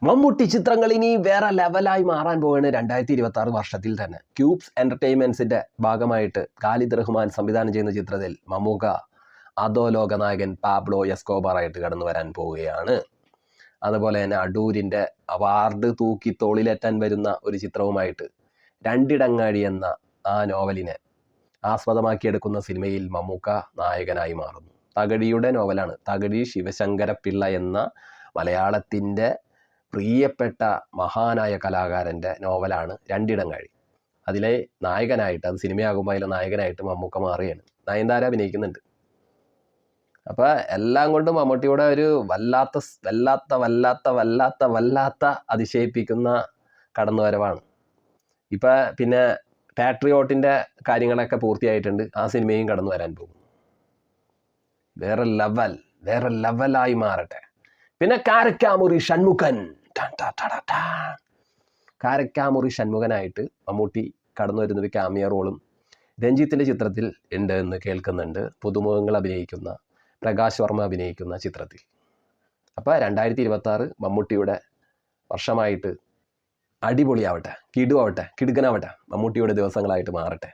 മമ്മൂട്ടി ചിത്രങ്ങൾ ഇനി വേറെ ലെവലായി മാറാൻ പോവുകയാണ് 2026 വർഷത്തിൽ തന്നെ. ക്യൂബ്സ് എൻ്റർടൈൻമെൻറ്റ്സിൻ്റെ ഭാഗമായിട്ട് ഖാലിദ് റഹ്മാൻ സംവിധാനം ചെയ്യുന്ന ചിത്രത്തിൽ മമ്മൂക്ക അധോലോക നായകൻ പാബ്ലോ എസ്കോബാറായിട്ട് കടന്നു വരാൻ പോവുകയാണ്. അതുപോലെ തന്നെ അടൂരിൻ്റെ അവാർഡ് തൂക്കി തോളിലേറ്റാൻ വരുന്ന ഒരു ചിത്രവുമായിട്ട് രണ്ടിടങ്ങാഴി എന്ന ആ നോവലിനെ ആസ്പദമാക്കിയെടുക്കുന്ന സിനിമയിൽ മമ്മൂക്ക നായകനായി മാറുന്നു. തകഴിയുടെ നോവലാണ്. തകഴി ശിവശങ്കരപ്പിള്ള എന്ന മലയാളത്തിൻ്റെ പ്രിയപ്പെട്ട മഹാനായ കലാകാരൻ്റെ നോവലാണ് രണ്ടിടങ്ങാഴി. അതിലെ നായകനായിട്ട്, അത് സിനിമയാകുമ്പോൾ അതിലെ നായകനായിട്ട് മമ്മൂക്ക മാറുകയാണ്. നയൻതാര അഭിനയിക്കുന്നുണ്ട്. അപ്പോൾ എല്ലാം കൊണ്ടും മമ്മൂട്ടിയുടെ ഒരു വല്ലാത്ത അതിശയിപ്പിക്കുന്ന കടന്നുവരവാണ്. ഇപ്പം പിന്നെ പാട്രിയോട്ടിൻ്റെ കാര്യങ്ങളൊക്കെ പൂർത്തിയായിട്ടുണ്ട്. ആ സിനിമയും കടന്നു വരാൻ പോകും. വേറെ ലെവലായി മാറട്ടെ. പിന്നെ കാരക്കാമുറി ഷൺമുഖനായിട്ട് മമ്മൂട്ടി കടന്നു വരുന്നൊരു ക്യാമിയോ റോളും രഞ്ജിത്തിൻ്റെ ചിത്രത്തിൽ ഉണ്ട് എന്ന് കേൾക്കുന്നുണ്ട്. പുതുമുഖങ്ങൾ അഭിനയിക്കുന്ന, പ്രകാശ് വർമ്മ അഭിനയിക്കുന്ന ചിത്രത്തിൽ. അപ്പോൾ 2026 മമ്മൂട്ടിയുടെ വർഷമായിട്ട് അടിപൊളിയാവട്ടെ, കിടുകനാവട്ടെ, മമ്മൂട്ടിയുടെ ദിവസങ്ങളായിട്ട് മാറട്ടെ.